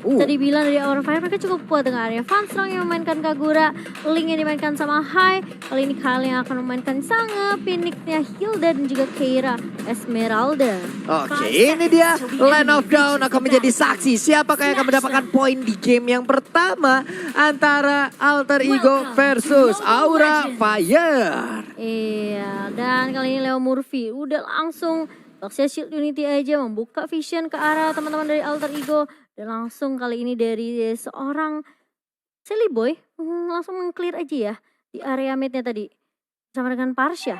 Bisa dibilang dari Aura Fire mereka cukup kuat dengan area Funstrong yang memainkan Kagura, Link yang dimainkan sama Hai. Kali ini Kyle yang akan memainkan Sange, Phoenix-nya Hilda dan juga Keira Esmeralda. Oke, ini dia Land of Dawn akan menjadi saksi siapakah yang akan mendapatkan poin di game yang pertama antara Alter Ego versus Aura Fire. Iya, dan kali ini Leo Murphy udah langsung Baxia Shield Unity aja membuka vision ke arah teman-teman dari Alter Ego. Dan langsung kali ini dari seorang Silly Boy langsung meng-clear aja ya di area midnya tadi. Sama dengan Parsha.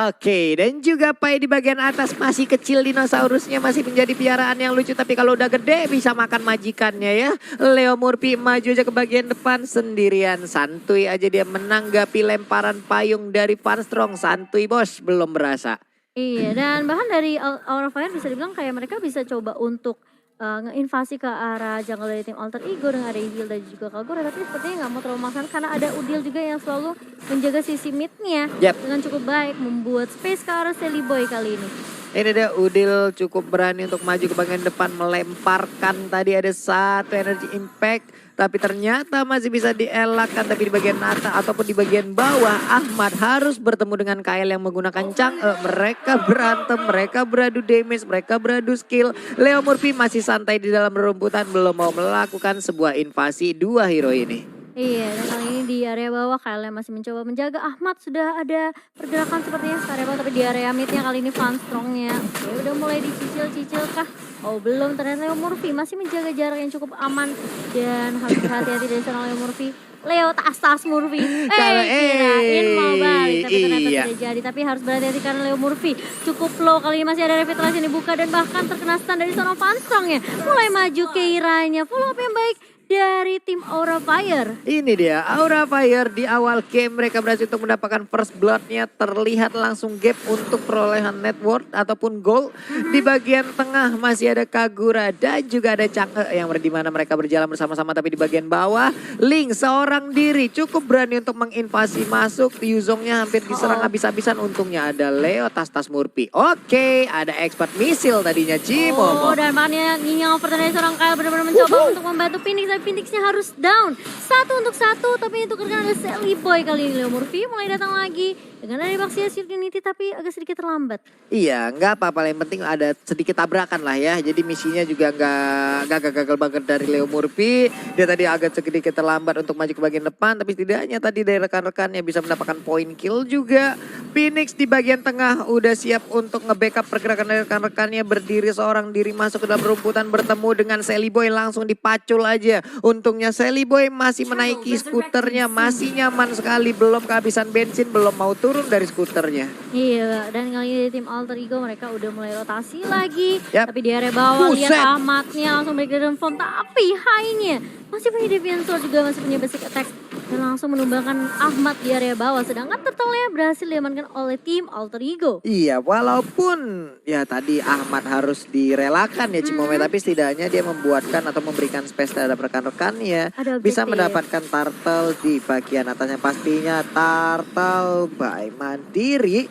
Oke, dan juga Pai di bagian atas masih kecil dinosaurusnya masih menjadi piaraan yang lucu. Tapi kalau udah gede bisa makan majikannya ya. Leo Murphy maju aja ke bagian depan sendirian. Santuy aja dia menanggapi lemparan payung dari Funstrong. Santuy bos, belum berasa. Iya, dan bahkan dari Aura Fire bisa dibilang kayak mereka bisa coba untuk ngeinvasi ke arah jungle dari tim Alter Ego dengan ada Udil dan juga Kagura. Tapi sepertinya nggak mau terlalu maksakan karena ada Udil juga yang selalu menjaga sisi midnya dengan cukup baik. Membuat space ke arah Silly Boy kali ini. Ini dia Udil cukup berani untuk maju ke bagian depan melemparkan tadi ada satu energy impact. Tapi ternyata masih bisa dielakkan tapi di bagian atas ataupun di bagian bawah Ahmad harus bertemu dengan Kyle yang menggunakan Chang'e. Mereka berantem, mereka beradu damage, mereka beradu skill. Leo Murphy masih santai di dalam rumputan belum mau melakukan sebuah invasi dua hero ini. Iya, dan kali ini di area bawah Kyle yang masih mencoba menjaga. Ahmad sudah ada pergerakan sepertinya ke area bawah, tapi di area midnya kali ini Funstrongnya udah mulai dicicil-cicil kah? Oh belum, ternyata Leo Murphy masih menjaga jarak yang cukup aman dan harus hati-hati dari seorang Leo Murphy. Leo tas Murphy, kirain mau balik tapi ternyata tidak jadi. Tapi harus berhati-hati karena Leo Murphy cukup low. Kali ini masih ada revitalisasi yang dibuka dan bahkan terkena stun dari seorang Funstrongnya. Mulai maju Keiranya, follow up yang baik dari tim Aura Fire. Ini dia Aura Fire di awal game mereka berhasil untuk mendapatkan first blood-nya. Terlihat langsung gap untuk perolehan net worth ataupun gold. Di bagian tengah masih ada Kagura dan juga ada Chang'e yang dimana mereka berjalan bersama-sama. Tapi di bagian bawah Link seorang diri cukup berani untuk menginvasi masuk. Yuzongnya hampir diserang habis-habisan. Untungnya ada Leo tas Murphy. Oke, ada expert missile tadinya Cimo. Oh, dan makanya nyinyang over dari seorang Kyle benar-benar mencoba untuk membantu Phoenix. Phoenixnya harus down satu untuk satu, tapi itu karena ada Silly Boy. Kali ini Leo Murphy mulai datang lagi dengan dari Baxia Shield Unity tapi agak sedikit terlambat. Iya, nggak apa-apa, yang penting ada sedikit tabrakan lah ya. Jadi misinya juga nggak gagal banget dari Leo Murphy. Dia tadi agak sedikit terlambat untuk maju ke bagian depan, tapi setidaknya tadi dari rekan-rekannya bisa mendapatkan point kill juga. Phoenix di bagian tengah udah siap untuk nge-backup pergerakan dari rekan-rekannya. Berdiri seorang diri masuk ke dalam rumputan bertemu dengan Silly Boy langsung dipacul aja. Untungnya Silly Boy masih menaiki skuternya, masih nyaman sekali, belum kehabisan bensin, belum mau turun dari skuternya. Iya, dan kali ini tim Alter Ego mereka udah mulai rotasi lagi. Tapi di area bawah lihat Ahmadnya langsung breakdown form, tapi Hai-nya masih punya Deviant Sword juga, masih punya basic attack. Dan langsung menumbangkan Ahmad di area bawah. Sedangkan turtle-nya berhasil diamankan oleh tim Alter Ego. Iya, walaupun ya tadi Ahmad harus direlakan ya Cimome. Tapi setidaknya dia membuatkan atau memberikan space terhadap rekan-rekannya. Bisa mendapatkan turtle di bagian atasnya. Pastinya turtle by Mandiri.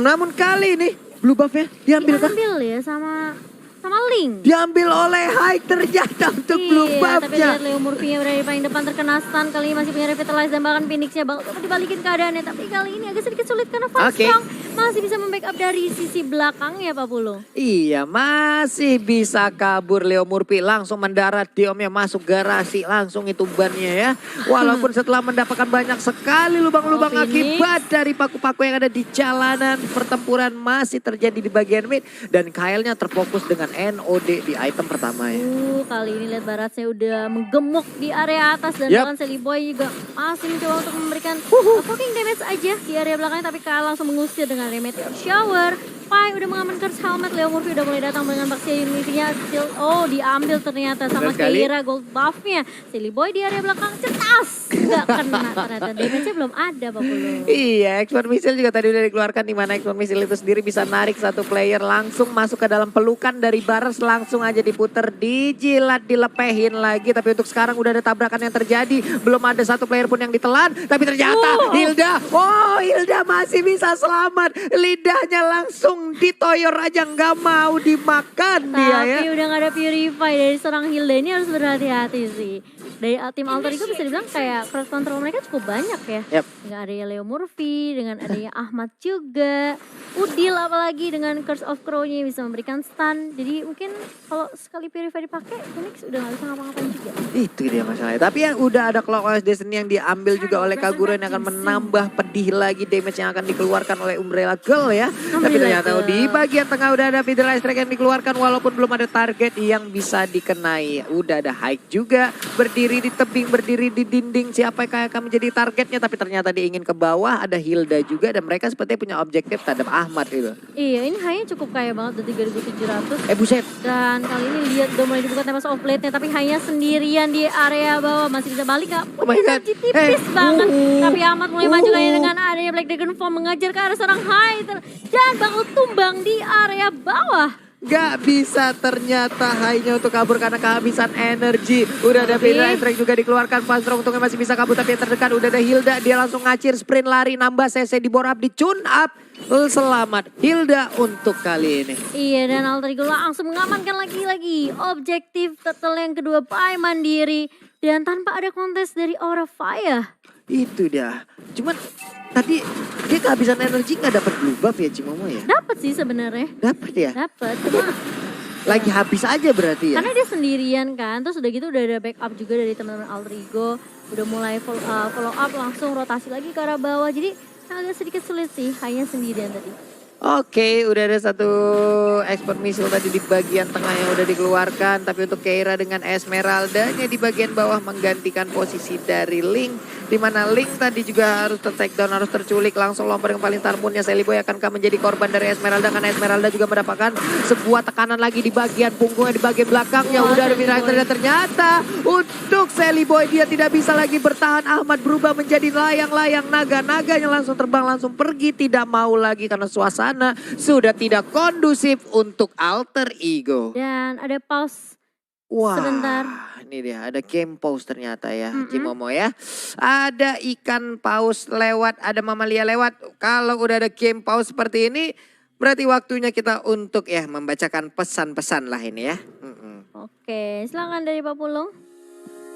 Namun kali ini blue buff-nya diambil kan? Diambil ya sama Link. Diambil oleh Hai ternyata untuk blue buff-nya. Tapi lihat Leo Murphy yang berada di paling depan terkena stun. Kali ini masih punya revitalize dan bahkan Phoenix-nya bakal dibalikin keadaannya. Tapi kali ini agak sedikit sulit karena Funstrong masih bisa membackup dari sisi belakang ya Pak Pulu. Iya, masih bisa kabur Leo Murphy. Langsung mendarat, Diomnya masuk garasi. Langsung itu bannya ya. Walaupun setelah mendapatkan banyak sekali lubang-lubang akibat dari paku-paku yang ada di jalanan. Pertempuran masih terjadi di bagian mid. Dan Kyle-nya terfokus dengan NOD di item pertama ya. Kali ini lihat Baratnya udah menggemuk di area atas. Dan bahkan Silly Boy juga masih mencoba untuk memberikan fucking damage aja di area belakangnya. Tapi Kyle langsung mengusir dengan Meteor Shower. Pai udah mengamankan helmet. Leo Murphy udah mulai datang dengan Baxia Unity-nya. Diambil ternyata sama Keira gold buff-nya. Silly Boy di area belakang cetas. Gak kena ternyata. Damage-nya belum ada Pak Pulu. Iya, expert missile juga tadi udah dikeluarkan. Dimana expert missile itu sendiri bisa narik satu player langsung masuk ke dalam pelukan dari Baras. Langsung aja diputer, dijilat, dilepehin lagi. Tapi untuk sekarang udah ada tabrakan yang terjadi. Belum ada satu player pun yang ditelan. Tapi ternyata Hilda masih bisa selamat. Lidahnya langsung langsung ditoyor aja nggak mau dimakan dia ya. Tapi udah gak ada Purify dari seorang Hilda ini harus berhati-hati sih. Dari tim Alter Ego bisa dibilang kayak crowd control mereka cukup banyak ya. Yap. Dengan adanya Leo Murphy, dengan adanya Ahmad juga. Udil apalagi dengan Curse of Crow-nya bisa memberikan stun. Jadi mungkin kalau sekali Purify dipakai, Phoenix udah gak bisa ngapa-ngapain juga. Itu dia masalahnya. Tapi yang udah ada Clockwork Destiny yang diambil juga oleh Kagura yang akan menambah pedih lagi damage yang akan dikeluarkan oleh Umbrella Girl ya. Tapi ternyata di bagian tengah udah ada Vidal Strike yang dikeluarkan walaupun belum ada target yang bisa dikenai. Udah ada Hike juga berdiri di tebing, berdiri di dinding. Siapa yang akan menjadi targetnya, tapi ternyata dia ingin ke bawah. Ada Hilda juga dan mereka sepertinya punya objektif terhadap Ahmad itu. Iya, ini high-nya cukup kaya banget, udah 3.700. Buset. Dan kali ini lihat udah mulai dibuka tembak off blade-nya, tapi hanya sendirian di area bawah. Masih bisa balik gak? Oh my God. Tipis banget. Tapi Ahmad mulai maju kayaknya dengan adanya Black Dragon Form mengajar ke arah seorang Hydra. Dan bakal tumbang di area bawah. Gak bisa ternyata hanya untuk kabur karena kehabisan energi. Udah ada Vidal Strike juga dikeluarkan. Fanstrong untungnya masih bisa kabur tapi yang terdekat udah ada Hilda. Dia langsung ngacir sprint lari nambah CC di bore up, di tune up. Selamat Hilda untuk kali ini. Iya, dan Alter Ego langsung mengamankan lagi-lagi objektif turtle yang kedua by Mandiri. Dan tanpa ada kontes dari Aura Fire. Itu dia. Cuman tadi dia kehabisan energi nggak dapat blue buff ya Cimomo ya? Dapat sih sebenarnya. Dapat ya? Dapat. Cuma Lagi habis aja berarti ya? karena dia sendirian kan, terus udah gitu udah ada backup juga dari teman-teman Alter Ego. Udah mulai follow up langsung rotasi lagi ke arah bawah. Jadi agak sedikit sulit sih, hanya sendirian tadi. Oke, udah ada satu expert missile tadi di bagian tengah yang udah dikeluarkan. Tapi untuk Keira dengan Esmeralda-nya di bagian bawah menggantikan posisi dari Link. Dimana Link tadi juga harus ter-take down, harus terculik. Langsung lompat yang paling tarpunnya Seliboy akankah menjadi korban dari Esmeralda. Karena Esmeralda juga mendapatkan sebuah tekanan lagi di bagian punggungnya, di bagian belakangnya. Wah, Udah ada Seliboy. Miracle dan ternyata untuk Seliboy dia tidak bisa lagi bertahan. Ahmad berubah menjadi layang-layang naga. Naganya langsung terbang, langsung pergi. Tidak mau lagi karena suasana sudah tidak kondusif untuk Alter Ego. Dan ada pause Wah, sebentar. ini dia ada game pause ternyata ya, Cimomo ya. Ada ikan paus lewat, ada mamalia lewat. Kalau udah ada game pause seperti ini, berarti waktunya kita untuk ya membacakan pesan-pesan lah ini ya. Oke, silakan dari Pak Pulung.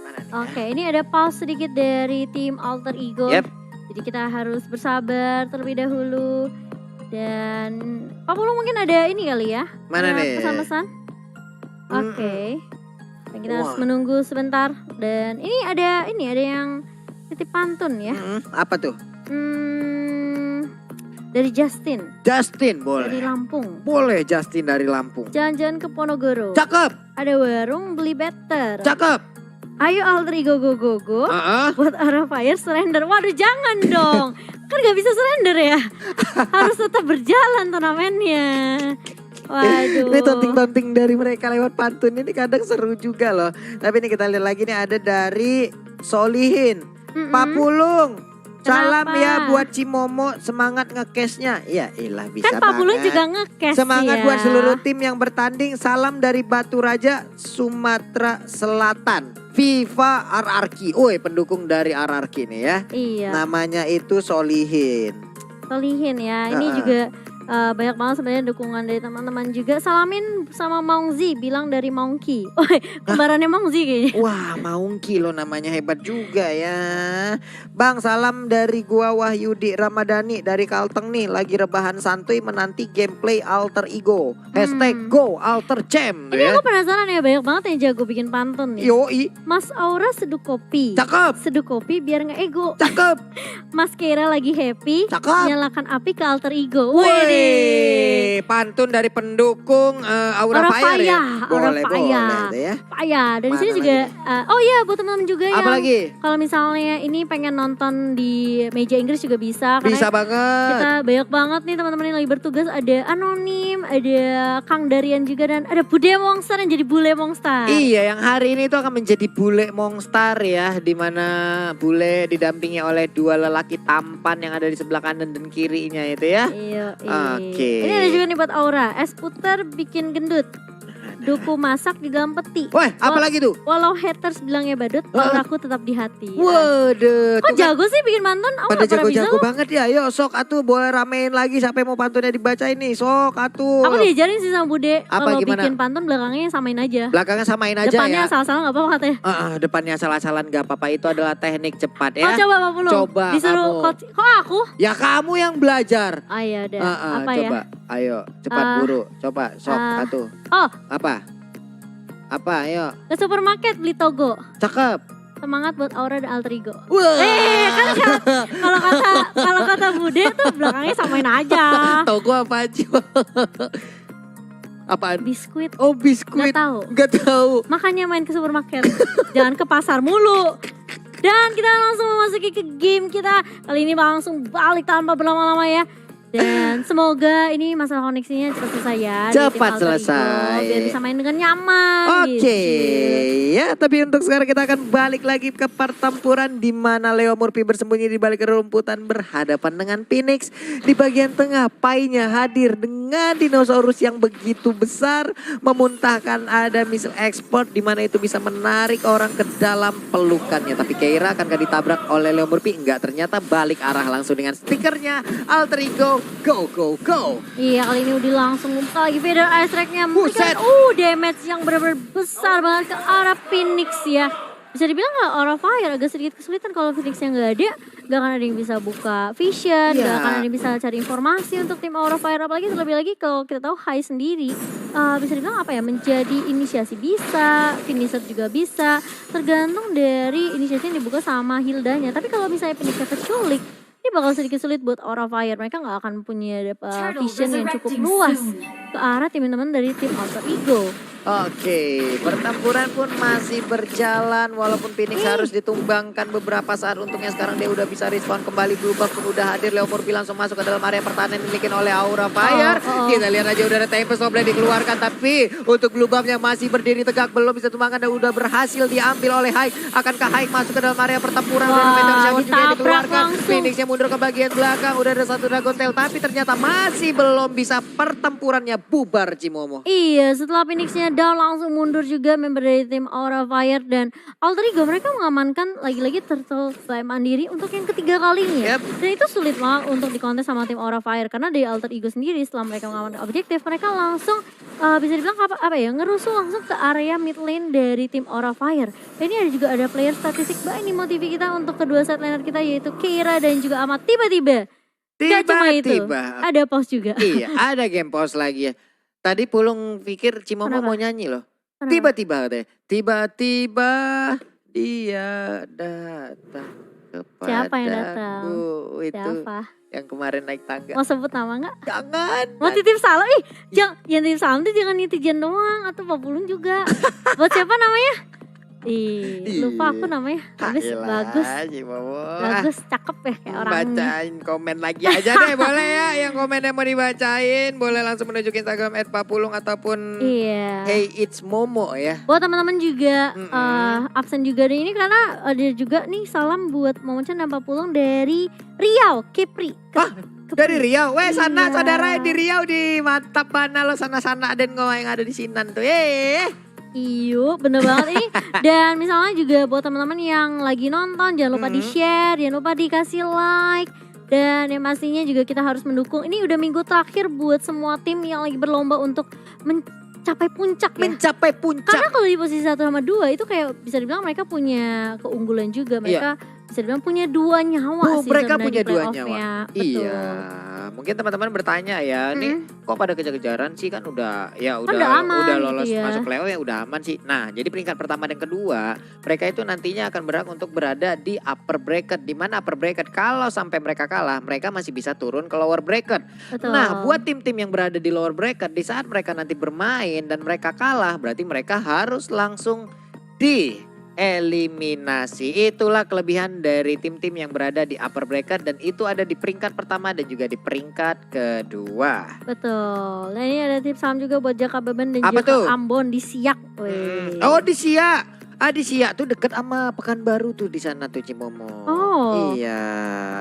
Mana nih? Oke, ini ada pause sedikit dari tim Alter Ego. Yep. Jadi kita harus bersabar terlebih dahulu. Dan Pak Pulung mungkin ada ini kali ya? Mana ada nih? Pesan-pesan? Oke. Dan kita harus Wah. menunggu sebentar. Dan ini ada yang titip pantun ya. Apa tuh? Dari Justin. Justin Dari boleh. Lampung. Boleh Justin dari Lampung. Jalan-jalan ke Ponorogo. Cakep, Ada warung beli better. cakep. Ayo Alter Ego go. Heeh. Buat Aura Fire surrender. Waduh jangan dong. Kan gak bisa surrender ya. Harus tetap berjalan turnamennya. Waduh. Ini tonting-tonting dari mereka lewat pantun ini kadang seru juga loh. Tapi ini kita lihat lagi nih ada dari Solihin. Pak Pulung. Salam Kenapa? ya buat Cimomo, semangat ngecashnya. Iya ilah bisa Kan Pak Pulung banget. juga nge-cash Semangat ya. buat seluruh tim yang bertanding. Salam dari Batu Raja, Sumatera Selatan. Viva RRQ. Woi pendukung dari RRQ nih ya. Iya. Namanya itu Solihin. Solihin ya. Ini juga banyak banget sebenarnya dukungan dari teman-teman juga. Salamin sama Maungzi, bilang dari Maungki. Oh, kembarannya Maungzi kayaknya. Wah, Maungki lo namanya hebat juga ya. Bang, salam dari gua Wahyudi Ramadhani dari Kalteng nih. Lagi rebahan santuy menanti gameplay Alter Ego. Hashtag Go Alter Champ. Ini aku penasaran ya, banyak banget yang jago bikin pantun nih. Yoi, Mas Aura seduh kopi. cakep, Seduh kopi biar nggak ego. cakep, Mas Keira lagi happy. cakep. Nyalakan api ke Alter Ego. Wih, pantun dari pendukung Aura Fire ya. Aura Boleh, Fire. boleh itu ya. Payah. Dan di sini Mana juga oh iya buat teman-teman juga yang Apa lagi? kalau misalnya ini pengen nonton di meja Inggris juga bisa karena Bisa banget. kita banyak banget nih teman-teman yang lagi bertugas. Ada Anonim, ada Kang Darian juga, dan ada Bude Monster yang jadi Bule Monster. Iya, yang hari ini itu akan menjadi bule Mongstar ya, di mana bule didampingi oleh dua lelaki tampan yang ada di sebelah kanan dan kirinya itu ya. Iya. Oke. Ini ada juga nih buat Aura. Es puter bikin gendut. duku masak di dalam peti. Wah, apa lagi tuh? Walau haters bilangnya badut, auraku tetap di hati. Waduh. Kok jago sih bikin pantun? Aku Pada gak pernah bisa jago-jago loh. banget ya. Yuk sok atuh boleh ramein lagi siapa yang mau pantunnya dibaca ini. Sok atuh. Aku diajarin sih sama Bude. Apa, Kalau gimana? bikin pantun belakangnya samain aja. Belakangnya samain aja Depannya ya. salah-salah gak apa-apa katanya. Depannya salah-salah gak apa-apa. Itu adalah teknik cepat Oh ya. coba Pak Pulung. Coba Disuruh kamu. kok aku? Ya kamu yang belajar. Ah ya udah. Apa Coba. ya? Ayo cepat buru. Coba sok atuh. Oh, Apa? Apa ayo. ke supermarket beli togo. Cakep. Semangat buat Aura dan Alter Ego. Wah. Kan kalau kata Bude tuh belakangnya samain aja. Togo apa aja? Apaan? Biskuit. Oh biskuit. Gak tahu. Gak tahu. Makanya main ke supermarket. Jangan ke pasar mulu. Dan kita langsung memasuki ke game kita. Kali ini langsung balik tanpa berlama-lama ya. Dan semoga ini masalah koneksinya cepat selesai ya. di tim Cepat Alter Ego, selesai. biar bisa main dengan nyaman. Oke, gitu. ya tapi untuk sekarang kita akan balik lagi ke pertempuran di mana Leo Murphy bersembunyi di balik rumputan berhadapan dengan Phoenix. Di bagian tengah Painya hadir dengan dinosaurus yang begitu besar, memuntahkan ada misil ekspor di mana itu bisa menarik orang ke dalam pelukannya. Tapi Keira akankah ditabrak oleh Leo Murphy? Enggak, ternyata balik arah langsung dengan stikernya Alter Ego. Go, go, go. Iya kali ini udah langsung buka lagi Vader Ice Strike-nya. Buset. Damage yang benar-benar besar banget ke arah Phoenix ya. Bisa dibilang gak Aura Fire agak sedikit kesulitan kalau Phoenix-nya gak ada. Gak akan ada yang bisa buka vision, Iya. gak akan ada yang bisa cari informasi untuk tim Aura Fire. Apalagi terlebih lagi kalau kita tahu Hai sendiri bisa dibilang apa ya, menjadi inisiasi bisa, finisher juga bisa. Tergantung dari inisiasi yang dibuka sama Hildanya. Tapi kalau misalnya Phoenix-nya keculik, ini bakal sedikit sulit buat Aura Fire. Mereka nggak akan punya vision yang cukup luas ke arah teman-teman dari tim Alter Ego. Oke, pertempuran pun masih berjalan walaupun Phoenix harus ditumbangkan beberapa saat. Untungnya sekarang dia udah bisa respon kembali. Blue Buff pun udah hadir. Leo Murphy langsung masuk ke dalam area pertahanan yang dimiliki oleh Aura Fire. Kita lihat aja udah ada Tempest Oblate dikeluarkan. Tapi untuk Blue Buff yang masih berdiri tegak belum bisa tumbangkan dan udah berhasil diambil oleh Haik. Akankah Haik masuk ke dalam area pertempuran? Meteor Shower juga dikeluarkan. Phoenixnya mundur ke bagian belakang. Udah ada satu Dragon Tail. Tapi ternyata masih belum bisa pertempurannya bubar Cimomo. Iya, setelah Phoenix-nya down langsung mundur juga member dari tim Aura Fire dan Alter Ego. Mereka mengamankan lagi-lagi Turtle Flame mandiri untuk yang ketiga kalinya. Yep. Dan itu sulit banget untuk dikontes sama tim Aura Fire karena dari Alter Ego sendiri setelah mereka mengamankan objektif, mereka langsung bisa dibilang apa ya, ngerusuh langsung ke area mid lane dari tim Aura Fire. Dan ini ada player statistik baik nih mau TV kita untuk kedua set laner kita yaitu Keira dan juga Ahmad. Tiba-tiba gak cuma itu, ada pause juga. Iya, ada game pause lagi ya. Tadi Pulung pikir Cimomo mau nyanyi loh. Tiba-tiba katanya. Tiba-tiba dia datang kepadaku. Siapa yang datang? Itu Siapa? yang kemarin naik tangga. Mau sebut nama gak? Jangan. Mau titip salam? Yang titip salam tuh jangan netizen doang atau Pak Pulung juga. Buat siapa namanya? Lupa aku namanya. Habis bagus. Cimomo. Bagus, cakep ya kayak orangnya. Bacain komen lagi aja deh boleh ya. Yang komennya mau dibacain boleh langsung menuju ke Instagram @papulung ataupun Iya. Hey It's Momo ya. Buat teman-teman juga absen juga deh ini karena ada juga nih salam buat Momochan dan Pak Pulung dari Riau, Kepri. Dari Riau. Weh sana Iya. saudara di Riau di mantap mana lo sana-sana dan ngomong yang ada di Sinan tuh. Iyo, bener banget ini. Dan misalnya juga buat teman-teman yang lagi nonton, jangan lupa di-share, jangan lupa dikasih like. Dan yang pastinya juga kita harus mendukung. Ini udah minggu terakhir buat semua tim yang lagi berlomba untuk mencapai puncak ya. Mencapai puncak. Karena kalau di posisi 1 sama 2 itu kayak bisa dibilang mereka punya keunggulan juga. Mereka bisa dibilang punya 2 nyawa sih. Mereka sebenarnya punya di 2 playoff-nya. nyawa. Betul. Iya. Mungkin teman-teman bertanya ya, nih kok pada kejar-kejaran sih kan udah aman lolos gitu ya. masuk playoff ya udah aman sih. Nah, jadi peringkat pertama dan kedua, mereka itu nantinya akan berhak untuk berada di upper bracket. Di mana upper bracket kalau sampai mereka kalah, mereka masih bisa turun ke lower bracket. Betul. Nah, buat tim-tim yang berada di lower bracket, di saat mereka nanti bermain dan mereka kalah, berarti mereka harus langsung eliminasi. Itulah kelebihan dari tim-tim yang berada di upper bracket dan itu ada di peringkat pertama dan juga di peringkat kedua. Betul. Nah ini ada tips saham juga buat Jaka Beban dan Apa juga tuh? Ambon di Siak. Wih. Oh di Siak. Di Siak tuh deket sama Pekanbaru tuh di sana tuh Cimomo. Oh. Iya.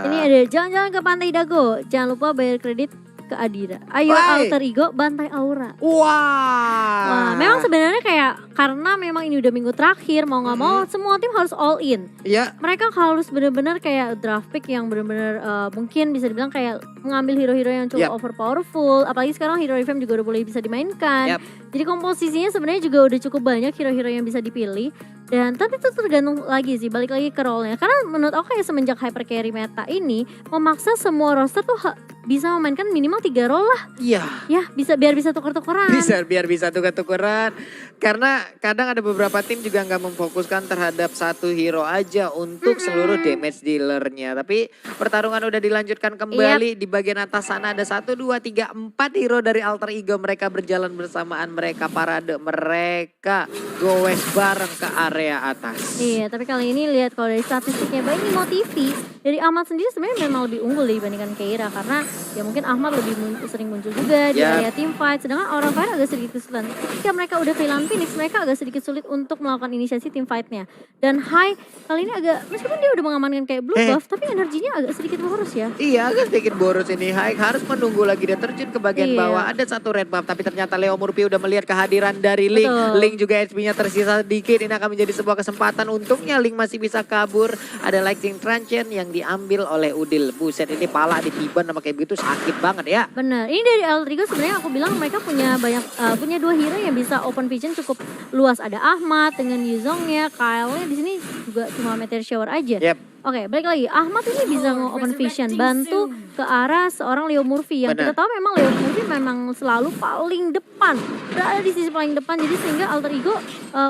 Ini ada jalan-jalan ke Pantai Dago. Jangan lupa bayar kredit ke Adira. Ayo Why? alter ego bantai Aura. Wah. Wah, memang sebenarnya kayak karena memang ini udah minggu terakhir mau nggak mau semua tim harus all in. Ya, Mereka harus benar-benar kayak draft pick yang benar-benar mungkin bisa dibilang kayak mengambil hero-hero yang cukup Yap. overpowerful. Apalagi sekarang hero revamp juga udah boleh bisa dimainkan. Yap. Jadi komposisinya sebenarnya juga udah cukup banyak hero-hero yang bisa dipilih. Dan tapi itu tergantung lagi sih, balik lagi ke role-nya. Karena menurut aku kayak semenjak hyper carry meta ini memaksa semua roster tuh bisa memainkan minimal 3 role lah. iya. Ya, biar bisa tuker-tukeran. Biar bisa tuker-tukeran. Karena kadang ada beberapa tim juga nggak memfokuskan terhadap satu hero aja untuk seluruh damage dealernya. Tapi pertarungan udah dilanjutkan kembali. Di bagian atas sana ada 1, 2, 3, 4 hero dari alter ego. Mereka berjalan bersamaan, mereka parade, mereka goes bareng ke area atas. Iya, tapi kali ini lihat kalau dari statistiknya baik ini Motivi dari Ahmad sendiri sebenarnya memang lebih unggul dibandingkan Keira karena ya mungkin Ahmad lebih sering muncul juga di Yap. area team fight, sedangkan Aura Fire agak sedikit kesulitan. Ketika mereka udah kehilangan Phoenix, mereka agak sedikit sulit untuk melakukan inisiasi team fight-nya. Dan Hai kali ini agak meskipun dia udah mengamankan kayak blue buff, tapi energinya agak sedikit boros ya. Iya, agak sedikit boros ini. Haik harus menunggu lagi dia terjun ke bagian Iya. bawah. Ada satu red buff, tapi ternyata Leo Murphy udah melihat kehadiran dari Link. Betul. Link juga HP-nya tersisa sedikit. Ini akan menjadi sebuah kesempatan. Untungnya Link masih bisa kabur. Ada Lightning Transient yang diambil oleh Udil. Buset, ini pala ditiban sama kayak begitu sakit banget ya. Benar. Ini dari Aldrigo sebenarnya aku bilang mereka punya banyak punya 2 hero yang bisa open vision cukup luas. Ada Ahmad dengan Yuzongnya, Kyle-nya di sini juga cuma Meteor Shower aja. Yep. Oke, balik lagi. Ahmad ini bisa nge-open vision, bantu ke arah seorang Leo Murphy. Yang kita Benar. tahu memang Leo Murphy memang selalu paling depan. Berada di sisi paling depan. Jadi sehingga alter ego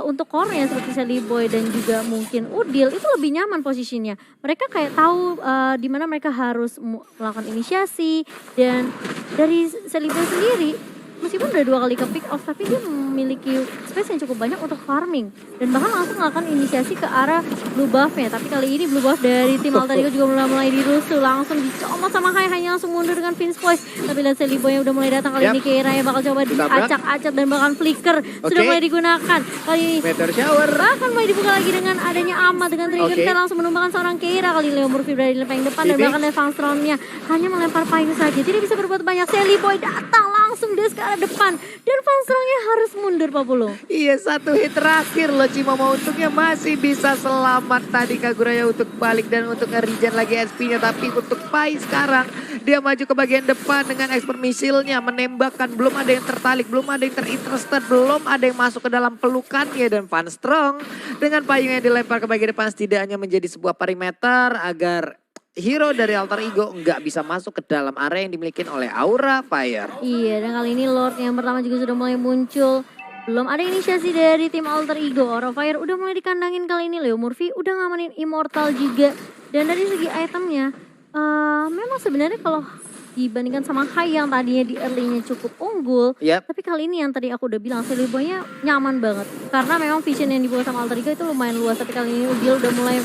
untuk core-nya seperti Sally Boy dan juga mungkin Udil itu lebih nyaman posisinya. Mereka kayak tahu di mana mereka harus melakukan inisiasi. Dan dari Sally Boy sendiri, meskipun udah 2 kali ke pick off, tapi dia memiliki space yang cukup banyak untuk farming. Dan bahkan langsung melakukan inisiasi ke arah blue buff-nya. Tapi kali ini blue buff dari tim alter ego juga mulai dirusuh. Langsung dicomot sama Hai, hanya langsung mundur dengan Vince Voice. Tapi lihat Sally Boy yang udah mulai datang kali Yap. ini. Keira yang bakal coba diacak-acak dan bahkan flicker sudah Oke. mulai digunakan. Kali ini Meteor Shower. bahkan mulai dibuka lagi dengan adanya Ahmad dengan trigger Oke. Tail langsung menumbangkan seorang Keira. Kali Leo Murphy berada di paling depan dan Bibi. bahkan Levangstrom-nya hanya melempar pain saja. Tidak bisa berbuat banyak. Sally Boy datang langsung dia ke arah depan dan Fangstromnya harus mundur Pak Pulu. Iya, satu hit terakhir loh Cimomo. Untungnya masih bisa selamat tadi Kaguraya untuk balik dan untuk nge-regen lagi SP-nya. Tapi untuk Pai sekarang dia maju ke bagian depan dengan expert misilnya. Menembakkan, belum ada yang tertarik, belum ada yang terinterested, belum ada yang masuk ke dalam pelukannya. Dan Van Strong dengan payung yang dilempar ke bagian depan setidaknya menjadi sebuah perimeter agar hero dari alter ego nggak bisa masuk ke dalam area yang dimiliki oleh Aura Fire. Iya, dan kali ini Lord yang pertama juga sudah mulai muncul. Belum ada inisiasi dari tim alter ego. Aura Fire udah mulai dikandangin kali ini. Leo Murphy udah ngamanin Immortal juga. Dan dari segi itemnya, memang sebenarnya kalau dibandingkan sama Hai yang tadinya di early-nya cukup unggul. Yap. Tapi kali ini yang tadi aku udah bilang, Sally Boy-nya nyaman banget. Karena memang vision yang dibuat sama alter ego itu lumayan luas. Tapi kali ini dia udah mulai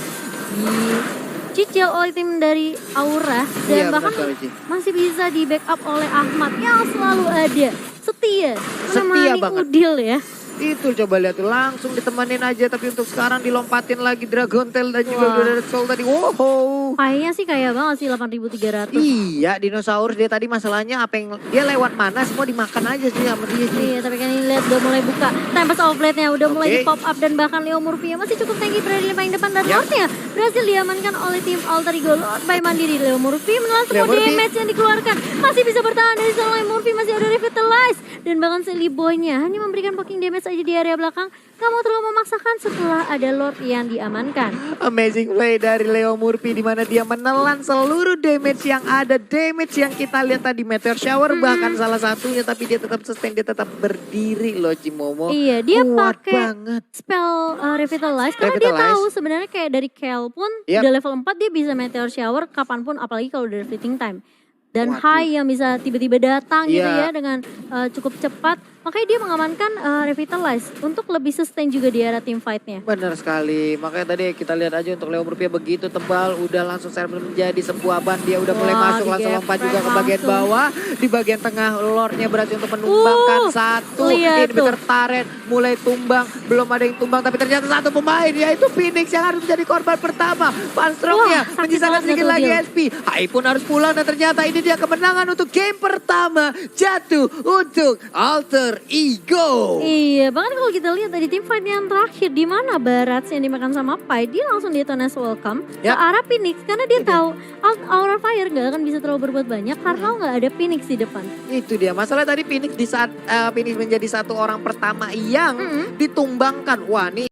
dicicil oleh tim dari Aura. Dan Iya, bahkan betul, Ci. masih bisa di backup oleh Ahmad yang selalu ada. Setia Setia menemani banget. Udil ya. Itu coba lihat tuh, langsung ditemenin aja. Tapi untuk sekarang dilompatin lagi Dragon Tail dan juga Wah. udah ada Soul tadi. Wow. Kayaknya sih kaya banget sih 8.300. Iya, dinosaurus dia tadi masalahnya apa yang dia lewat mana semua dimakan aja sih sama dia sih. Iya, tapi kan ini lihat udah mulai buka Tempest of Blade-nya udah mulai Oke. di pop up dan bahkan Leo Murphy masih cukup tinggi berada di paling depan dan Yap. Lord-nya berhasil diamankan oleh tim alter ego Lord by Mandiri. Leo Murphy menelan semua Leo Murphy. damage yang dikeluarkan, masih bisa bertahan dari seorang Leo Murphy, masih ada revitalize dan bahkan Sally Boy-nya hanya memberikan poking damage aja di area belakang. Gak mau terlalu memaksakan setelah ada Lord yang diamankan. Amazing play dari Leo Murphy di mana dia menelan seluruh damage yang ada. Damage yang kita lihat tadi Meteor Shower bahkan salah satunya, tapi dia tetap sustain, dia tetap berdiri loh Cimomo. Iya, dia Kuat pakai banget. spell Revitalize karena dia Revitalize. tahu sebenarnya kayak dari Kel pun Yap. udah level 4 dia bisa Meteor Shower kapanpun, apalagi kalau udah fleeting time. Dan Waduh. Hai yang bisa tiba-tiba datang gitu Iya. ya dengan cukup cepat. Makanya dia mengamankan Revitalize untuk lebih sustain juga di era team fight-nya. Benar sekali, makanya tadi kita lihat aja untuk Leo Rupiah begitu tebal, udah langsung server menjadi sebuah ban, dia udah mulai Wah, masuk, langsung lompat juga ke bagian langsung. bawah, di bagian tengah Lordnya berhasil untuk menumbangkan satu, lihat inhibitor turret mulai tumbang, belum ada yang tumbang, tapi ternyata satu pemain yaitu Phoenix yang harus menjadi korban pertama, Funstrongnya Wah, sakit menyisakan banget sedikit nggak lagi tuh, Bil. SP, Hai pun harus pulang dan ternyata ini dia kemenangan untuk game pertama jatuh untuk Alter Ego. Iya, bahkan kalau kita lihat tadi tim fight yang terakhir di mana Barats yang dimakan sama Pai, dia langsung detonas welcome ke Yap. arah Phoenix karena dia tahu Aura Fire nggak akan bisa terlalu berbuat banyak karena nggak ada Phoenix di depan. Itu dia masalah tadi Phoenix di saat Phoenix menjadi satu orang pertama yang ditumbangkan. Wah, nih